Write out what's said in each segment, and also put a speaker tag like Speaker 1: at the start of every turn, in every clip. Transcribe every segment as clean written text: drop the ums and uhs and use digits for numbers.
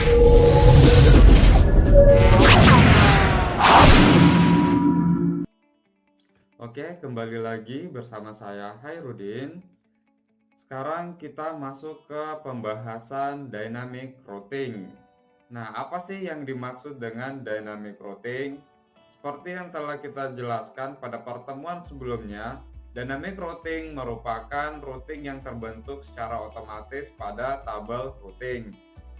Speaker 1: Oke, kembali lagi bersama saya Hairudin. Sekarang kita masuk ke pembahasan dynamic routing. Nah, apa sih yang dimaksud dengan dynamic routing? Seperti yang telah kita jelaskan pada pertemuan sebelumnya, dynamic routing merupakan routing yang terbentuk secara otomatis pada tabel routing,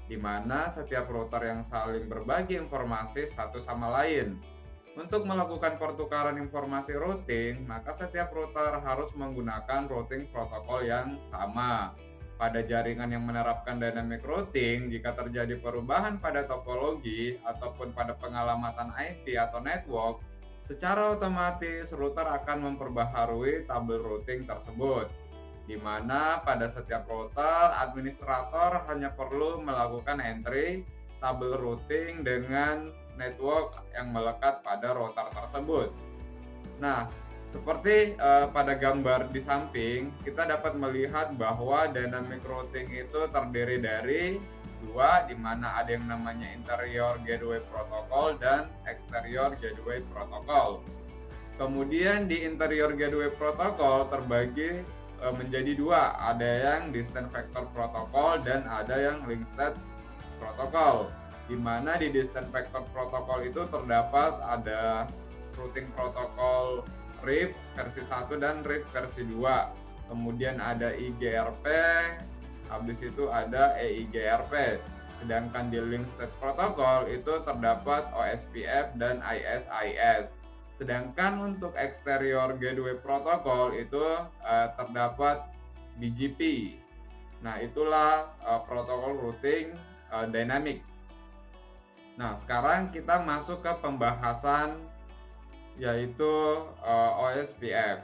Speaker 1: di mana setiap router yang saling berbagi informasi satu sama lain. Untuk melakukan pertukaran informasi routing, maka setiap router harus menggunakan routing protokol yang sama. Pada jaringan yang menerapkan dynamic routing, jika terjadi perubahan pada topologi ataupun pada pengalamatan IP atau network, secara otomatis router akan memperbaharui tabel routing tersebut, di mana pada setiap router, administrator hanya perlu melakukan entry tabel routing dengan network yang melekat pada router tersebut. Nah, seperti pada gambar di samping, kita dapat melihat bahwa dynamic routing itu terdiri dari dua, di mana ada yang namanya interior gateway protocol dan exterior gateway protocol. Kemudian di interior gateway protocol terbagi menjadi dua, ada yang distant vector protocol dan ada yang link state protocol, di mana di distant vector protocol itu terdapat ada routing protokol RIP versi 1 dan RIP versi 2. Kemudian ada IGRP, habis itu ada EIGRP. Sedangkan di link state protocol itu terdapat OSPF dan ISIS. Sedangkan untuk exterior gateway protocol itu terdapat BGP. Nah, itulah protokol routing dynamic. Nah, sekarang kita masuk ke pembahasan yaitu OSPF.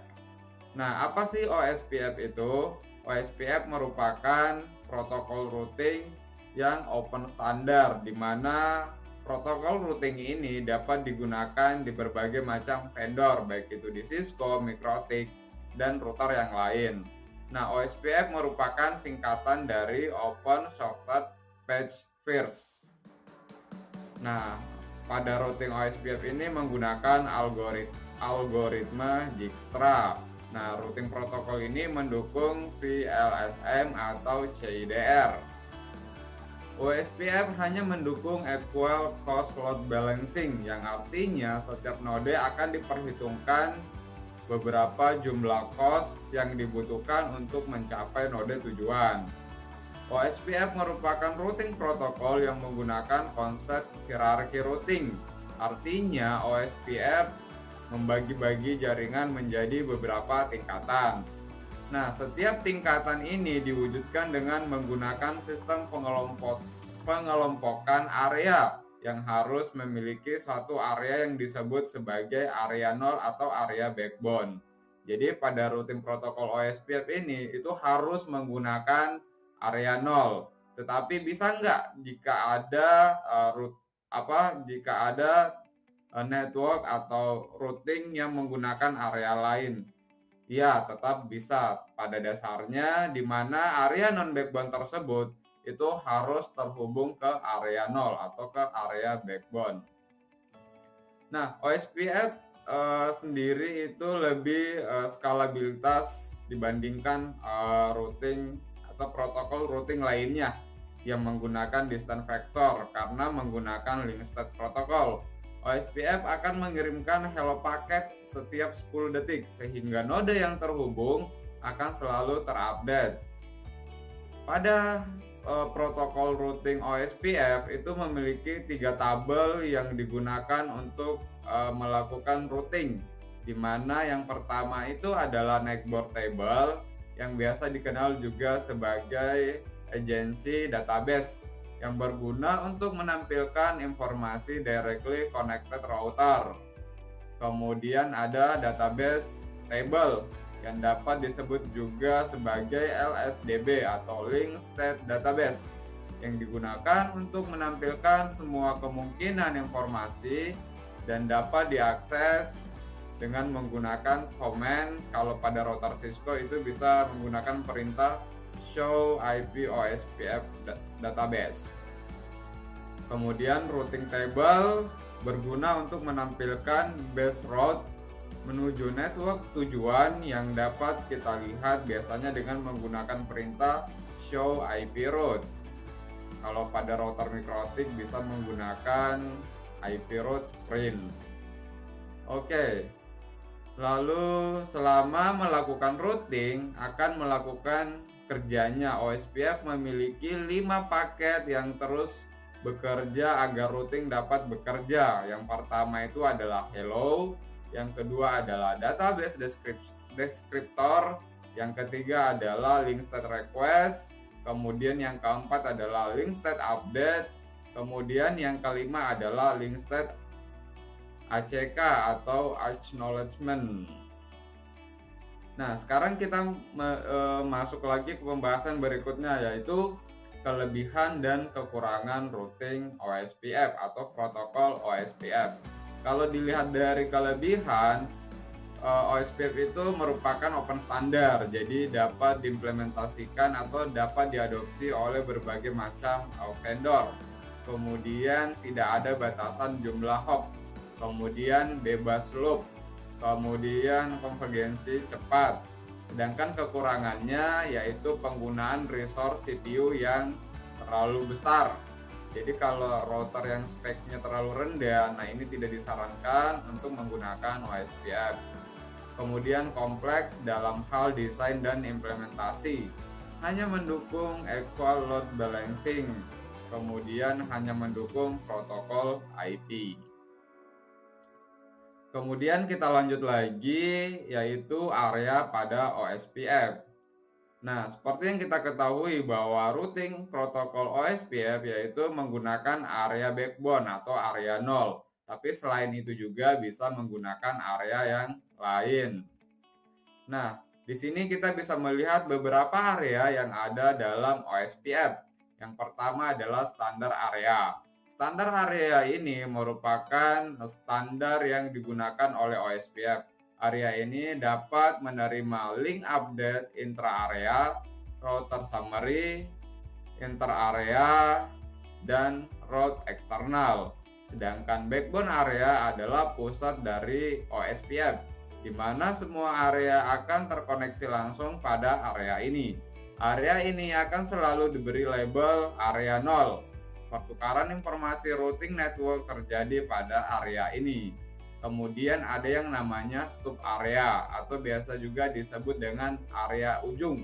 Speaker 1: Nah, apa sih OSPF itu? OSPF merupakan protokol routing yang open standar, di mana protokol routing ini dapat digunakan di berbagai macam vendor, baik itu di Cisco, MikroTik, dan router yang lain. Nah, OSPF merupakan singkatan dari Open Shortcut Patch First. Nah, pada routing OSPF ini menggunakan algoritma Dijkstra. Nah, routing protokol ini mendukung VLSM atau CIDR. OSPF hanya mendukung equal cost load balancing, yang artinya setiap node akan diperhitungkan beberapa jumlah cost yang dibutuhkan untuk mencapai node tujuan. OSPF merupakan routing protokol yang menggunakan konsep hierarki routing. Artinya OSPF membagi-bagi jaringan menjadi beberapa tingkatan. Nah, setiap tingkatan ini diwujudkan dengan menggunakan sistem pengelompokan area yang harus memiliki suatu area yang disebut sebagai area nol atau area backbone. Jadi pada routing protokol OSPF ini itu harus menggunakan area 0, tetapi bisa nggak jika ada network atau routing yang menggunakan area lain? Ya, tetap bisa pada dasarnya, di mana area non backbone tersebut itu harus terhubung ke area 0 atau ke area backbone. Nah, OSPF sendiri itu lebih skalabilitas dibandingkan routing atau protokol routing lainnya yang menggunakan distant vector, karena menggunakan link state protocol. OSPF akan mengirimkan hello paket setiap 10 detik, sehingga node yang terhubung akan selalu terupdate. Pada protokol routing OSPF itu memiliki 3 tabel yang digunakan untuk melakukan routing, di mana yang pertama itu adalah netboard table, yang biasa dikenal juga sebagai agency database, yang berguna untuk menampilkan informasi directly connected router. Kemudian ada database table yang dapat disebut juga sebagai LSDB atau link state database, yang digunakan untuk menampilkan semua kemungkinan informasi dan dapat diakses dengan menggunakan command. Kalau pada router Cisco itu bisa menggunakan perintah show IP OSPF database. Kemudian routing table berguna untuk menampilkan base route menuju network tujuan yang dapat kita lihat biasanya dengan menggunakan perintah show IP route. Kalau pada router mikrotik bisa menggunakan IP route print. Oke. Lalu selama melakukan routing akan melakukan kerjanya OSPF memiliki 5 paket yang terus bekerja agar routing dapat bekerja. Yang pertama itu adalah hello, yang kedua adalah database descriptor, yang ketiga adalah link state request, kemudian yang keempat adalah link state update, kemudian yang kelima adalah link state ACK atau acknowledgement. Nah, sekarang kita masuk lagi ke pembahasan berikutnya, yaitu kelebihan dan kekurangan routing OSPF atau protokol OSPF. Kalau dilihat dari kelebihan, OSPF itu merupakan open standard, jadi dapat diimplementasikan atau dapat diadopsi oleh berbagai macam vendor. Kemudian tidak ada batasan jumlah hop, kemudian bebas loop, kemudian konvergensi cepat. Sedangkan kekurangannya yaitu penggunaan resource CPU yang terlalu besar. Jadi kalau router yang speknya terlalu rendah, nah ini tidak disarankan untuk menggunakan OSPF. Kemudian kompleks dalam hal desain dan implementasi, hanya mendukung equal load balancing, kemudian hanya mendukung protokol IP. Kemudian kita lanjut lagi, yaitu area pada OSPF. Nah, seperti yang kita ketahui bahwa routing protokol OSPF yaitu menggunakan area backbone atau area 0. Tapi selain itu juga bisa menggunakan area yang lain. Nah, di sini kita bisa melihat beberapa area yang ada dalam OSPF. Yang pertama adalah standar area. Standar area ini merupakan standar yang digunakan oleh OSPF. Area ini dapat menerima link update intra-area, router summary, inter-area, dan route eksternal. Sedangkan backbone area adalah pusat dari OSPF, di mana semua area akan terkoneksi langsung pada area ini. Area ini akan selalu diberi label area 0. Pertukaran informasi routing network terjadi pada area ini. Kemudian ada yang namanya stub area atau biasa juga disebut dengan area ujung.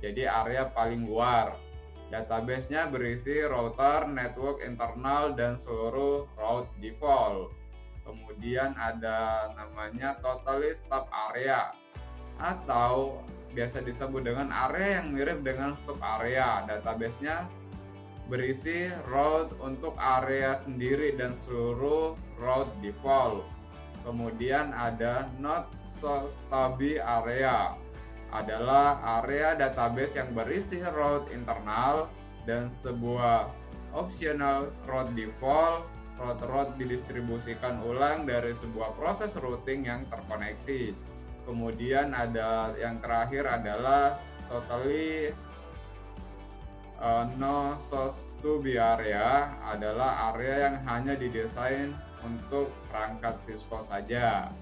Speaker 1: Jadi area paling luar. Database-nya berisi router, network internal, dan seluruh route default. Kemudian ada namanya totally stub area atau biasa disebut dengan area yang mirip dengan stub area. Database-nya berisi route untuk area sendiri dan seluruh route default. Kemudian ada not so stubby area, adalah area database yang berisi route internal dan sebuah optional route default. Route didistribusikan ulang dari sebuah proses routing yang terkoneksi. Kemudian ada yang terakhir adalah totally no so stubby area, adalah area yang hanya didesain untuk perangkat Cisco saja.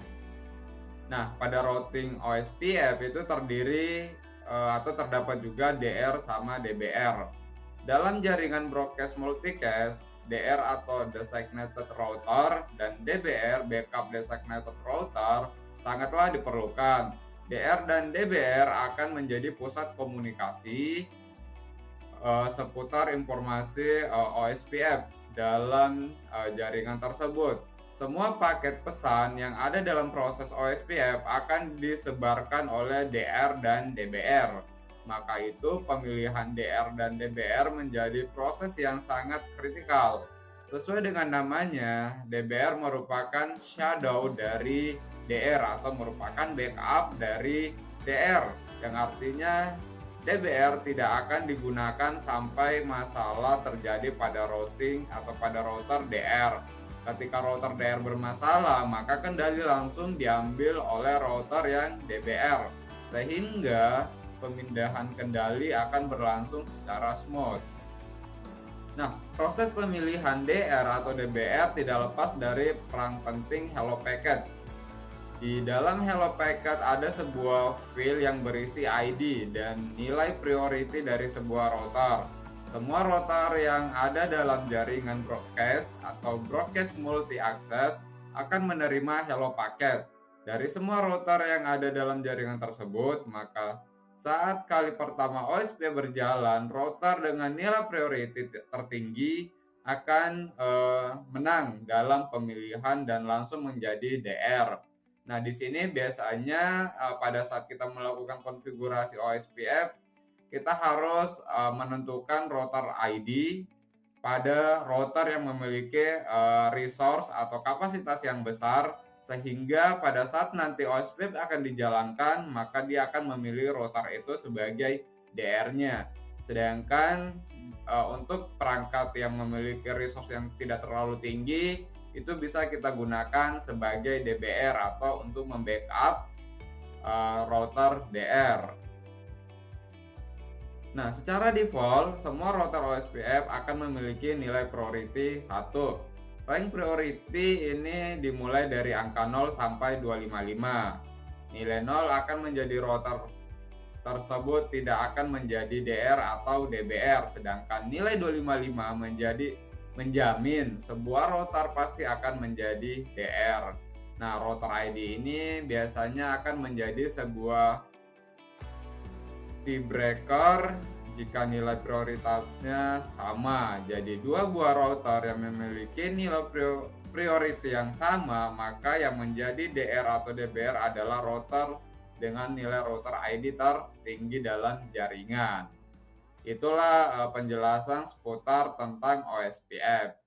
Speaker 1: Nah, pada routing OSPF itu terdiri atau terdapat juga DR sama DBR. Dalam jaringan broadcast multicast, DR atau designated router dan DBR backup designated router sangatlah diperlukan. DR dan DBR akan menjadi pusat komunikasi seputar informasi OSPF dalam jaringan tersebut. Semua paket pesan yang ada dalam proses OSPF akan disebarkan oleh DR dan DBR. Maka itu pemilihan DR dan DBR menjadi proses yang sangat kritikal. Sesuai dengan namanya, DBR merupakan shadow dari DR atau merupakan backup dari DR, yang artinya DBR tidak akan digunakan sampai masalah terjadi pada routing atau pada router DR. Ketika router DR bermasalah, maka kendali langsung diambil oleh router yang DBR, sehingga pemindahan kendali akan berlangsung secara smooth. Nah, proses pemilihan DR atau DBR tidak lepas dari peran penting Hello Packet. Di dalam Hello Packet ada sebuah file yang berisi ID dan nilai priority dari sebuah router. Semua router yang ada dalam jaringan broadcast atau broadcast multi access akan menerima Hello Packet. Dari semua router yang ada dalam jaringan tersebut, maka saat kali pertama OSP berjalan, router dengan nilai priority tertinggi akan menang dalam pemilihan dan langsung menjadi DR. Nah, di sini biasanya pada saat kita melakukan konfigurasi OSPF, kita harus menentukan router ID pada router yang memiliki resource atau kapasitas yang besar, sehingga pada saat nanti OSPF akan dijalankan, maka dia akan memilih router itu sebagai DR-nya. Sedangkan untuk perangkat yang memiliki resource yang tidak terlalu tinggi, itu bisa kita gunakan sebagai DBR atau untuk membackup router DR. Nah, secara default, semua router OSPF akan memiliki nilai priority 1. Rank priority ini dimulai dari angka 0 sampai 255. Nilai 0 akan menjadi router tersebut tidak akan menjadi DR atau DBR, sedangkan nilai 255 menjamin sebuah router pasti akan menjadi DR. Nah, router ID ini biasanya akan menjadi sebuah tiebreaker jika nilai prioritasnya sama. Jadi dua buah router yang memiliki nilai priority yang sama, maka yang menjadi DR atau DBR adalah router dengan nilai router ID tertinggi dalam jaringan. Itulah penjelasan seputar tentang OSPF.